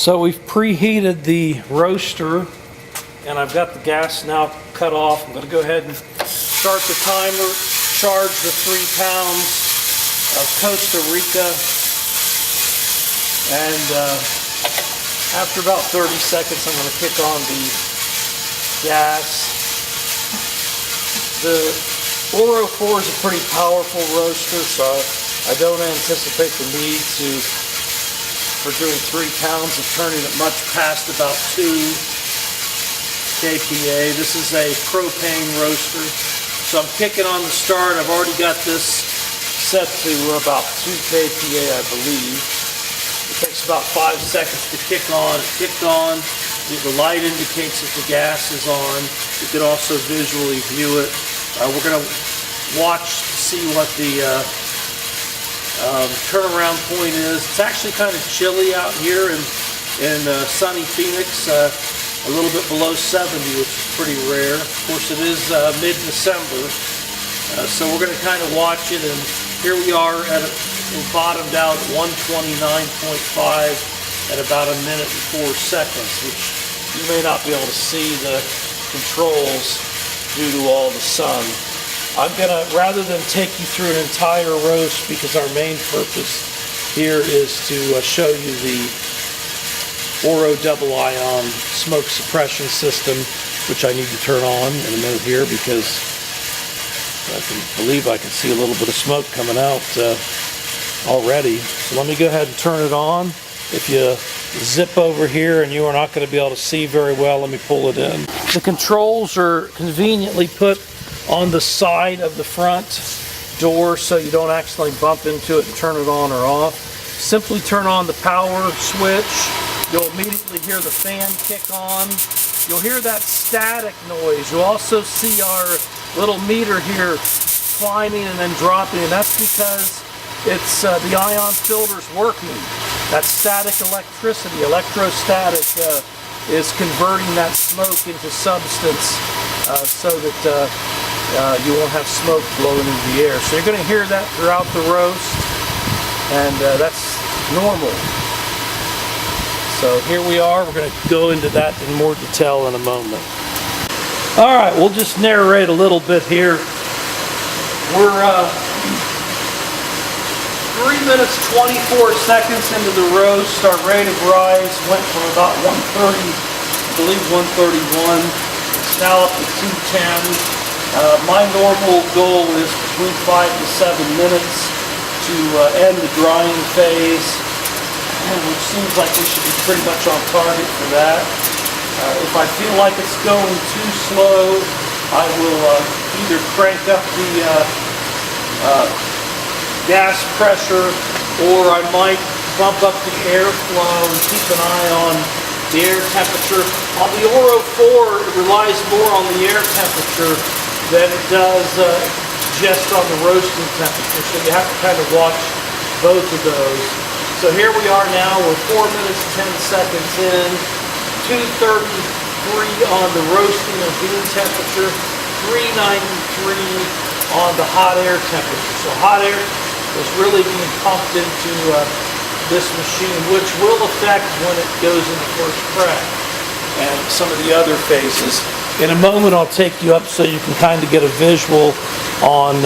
So we've preheated the roaster and I've got the gas now cut off. I'm going to go ahead and start the timer, charge the 3 pounds of Costa Rica, and after about 30 seconds I'm going to kick on the gas. The Odor 4 is a pretty powerful roaster, so I don't anticipate the need for doing 3 pounds of turning it much past about 2 kPa. This is a propane roaster, so I'm kicking on the start. I've already got this set to about 2 kPa, I believe. It takes about 5 seconds to kick on. It kicked on. The light indicates that the gas is on. You can also visually view it. We're going to watch to see what the turnaround point is. It's actually kind of chilly out here in sunny Phoenix, a little bit below 70, which is pretty rare. Of course, it is mid-December, so we're going to kind of watch it. And here we are we bottomed out at 129.5 at about 1 minute and 4 seconds, which you may not be able to see the controls due to all the sun. I'm gonna, rather than take you through an entire roast, because our main purpose here is to show you the Odor double ion smoke suppression system, which I need to turn on in a minute here because I can see a little bit of smoke coming out already. So let me go ahead and turn it on. If you zip over here and you are not going to be able to see very well, let me pull it in. The controls are conveniently put on the side of the front door so you don't accidentally bump into it and turn it on or off. Simply turn on the power switch. You'll immediately hear the fan kick on. You'll hear that static noise. You'll also see our little meter here climbing and then dropping, and that's because it's the ion filter's working. That static electricity, electrostatic, is converting that smoke into substance so that you won't have smoke blowing into the air. So you're going to hear that throughout the roast, and that's normal. So here we are. We're going to go into that in more detail in a moment. All right, we'll just narrate a little bit here. We're 3 minutes 24 seconds into the roast. Our rate of rise went from about 130, I believe 131. It's now up to 210. My normal goal is between 5 to 7 minutes to end the drying phase, which seems like we should be pretty much on target for that. If I feel like it's going too slow, I will either crank up the gas pressure, or I might bump up the airflow and keep an eye on the air temperature. On the Odor 4, it relies more on the air temperature than it does just on the roasting temperature, so you have to kind of watch both of those. So here we are now, we're 4 minutes 10 seconds in, 233 on the roasting or bean temperature, 393 on the hot air temperature. So hot air is really being pumped into this machine, which will affect when it goes into first crack and some of the other phases. In a moment I'll take you up so you can kind of get a visual on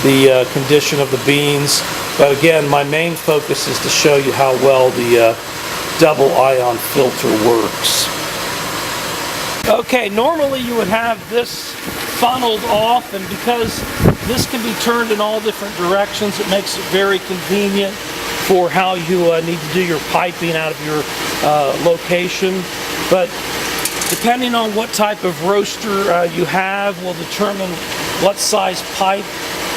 the condition of the beans. But again, my main focus is to show you how well the double ion filter works. Okay, normally you would have this funneled off, and because this can be turned in all different directions, it makes it very convenient for how you need to do your piping out of your location. But depending on what type of roaster you have will determine what size pipe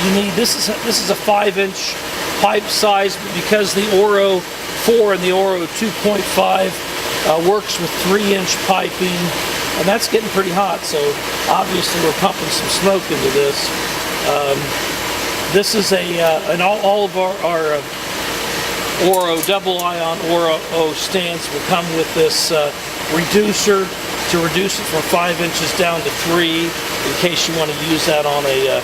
you need. This is a 5-inch pipe size, but because the Odor 4 and the Odor 2.5 works with 3-inch piping, and that's getting pretty hot, so obviously we're pumping some smoke into this. This is and all of our Odor double ion Odor stands will come with this reducer to reduce it from 5 inches down to 3, in case you want to use that on a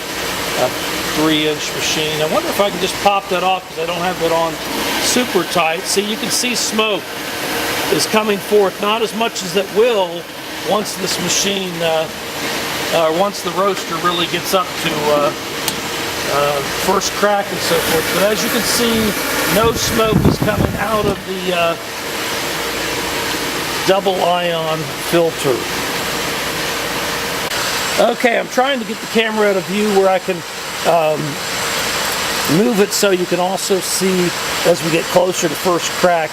3-inch machine. I wonder if I can just pop that off because I don't have it on super tight. See, you can see smoke is coming forth, not as much as it will once this machine, once the roaster really gets up to first crack and so forth. But as you can see, no smoke is coming out of the double ion filter. Okay, I'm trying to get the camera out of view where I can move it so you can also see as we get closer to first crack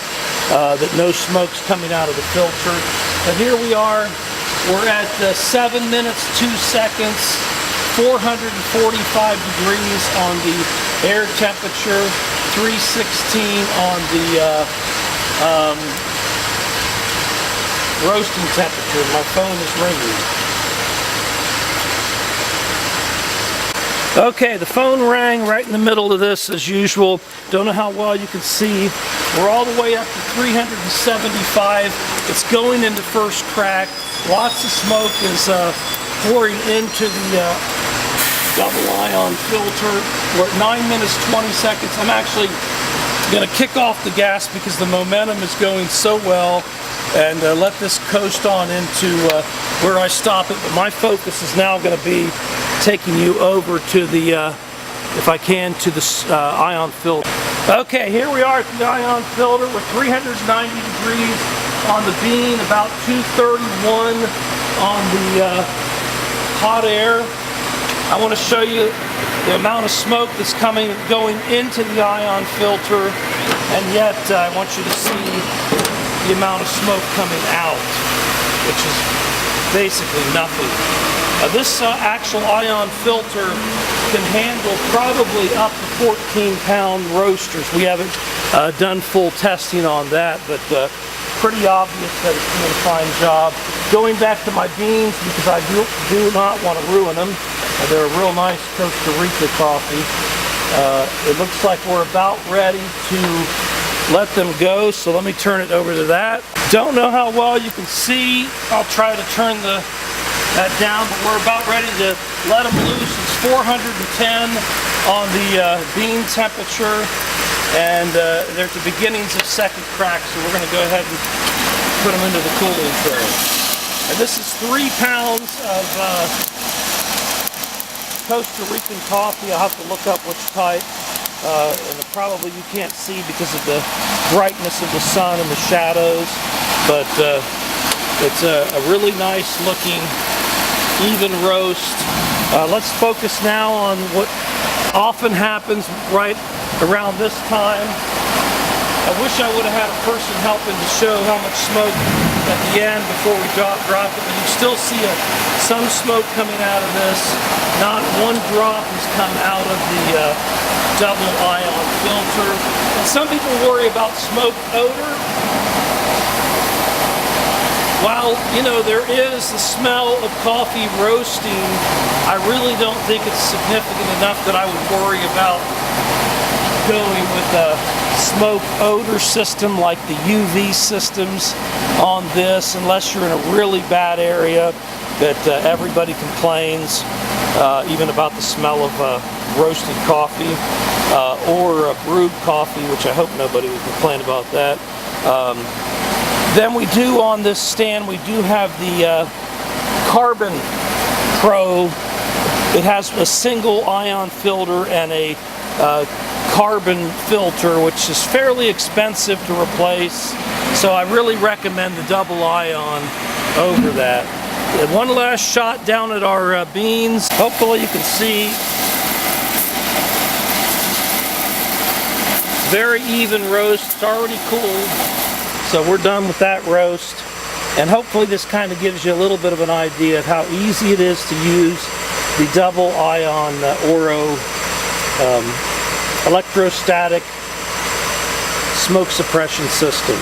that no smoke's coming out of the filter. And here we are, we're at 7 minutes 2 seconds, 445 degrees on the air temperature, 316 on the roasting temperature. My phone is ringing. Okay, the phone rang right in the middle of this as usual. Don't know how well you can see. We're all the way up to 375. It's going into first crack. Lots of smoke is pouring into the double ion filter. We're at 9 minutes 20 seconds. I'm actually going to kick off the gas because the momentum is going so well, and let this coast on into where I stop it. But my focus is now going to be taking you over to the, if I can, to the ion filter. Okay, here we are at the ion filter. We're 390 degrees on the bean, about 231 on the hot air. I want to show you the amount of smoke that's going into the ion filter, and yet I want you to see the amount of smoke coming out, which is basically nothing. This actual ion filter can handle probably up to 14-pound roasters. We haven't done full testing on that, but pretty obvious that it's doing a fine job. Going back to my beans, because I do not want to ruin them. They're a real nice Costa Rica coffee. It looks like we're about ready to let them go, so let me turn it over to that. Don't know how well you can see. I'll try to turn that down, but we're about ready to let them loose. It's 410 on the bean temperature, and they're at the beginnings of second crack, so we're going to go ahead and put them into the cooling tray. And this is 3 pounds of Costa Rican coffee. I'll have to look up which type, and probably you can't see because of the brightness of the sun and the shadows, but it's a really nice looking even roast. Let's focus now on what often happens right around this time. I wish I would have had a person helping to show how much smoke at the end before we drop it, but you still see some smoke coming out of this. Not one drop has come out of the double ion filter. And some people worry about smoke odor. While, you know, there is the smell of coffee roasting, I really don't think it's significant enough that I would worry about going with a smoke odor system like the UV systems on this, unless you're in a really bad area that everybody complains, even about the smell of roasted coffee or brewed coffee, which I hope nobody would complain about that. Then we do, on this stand, we do have the Carbon Pro. It has a single ion filter and a carbon filter, which is fairly expensive to replace. So I really recommend the double ion over that. And one last shot down at our beans. Hopefully you can see. Very even roast. It's already cooled. So we're done with that roast, and hopefully this kind of gives you a little bit of an idea of how easy it is to use the double ion Oro electrostatic smoke suppression system.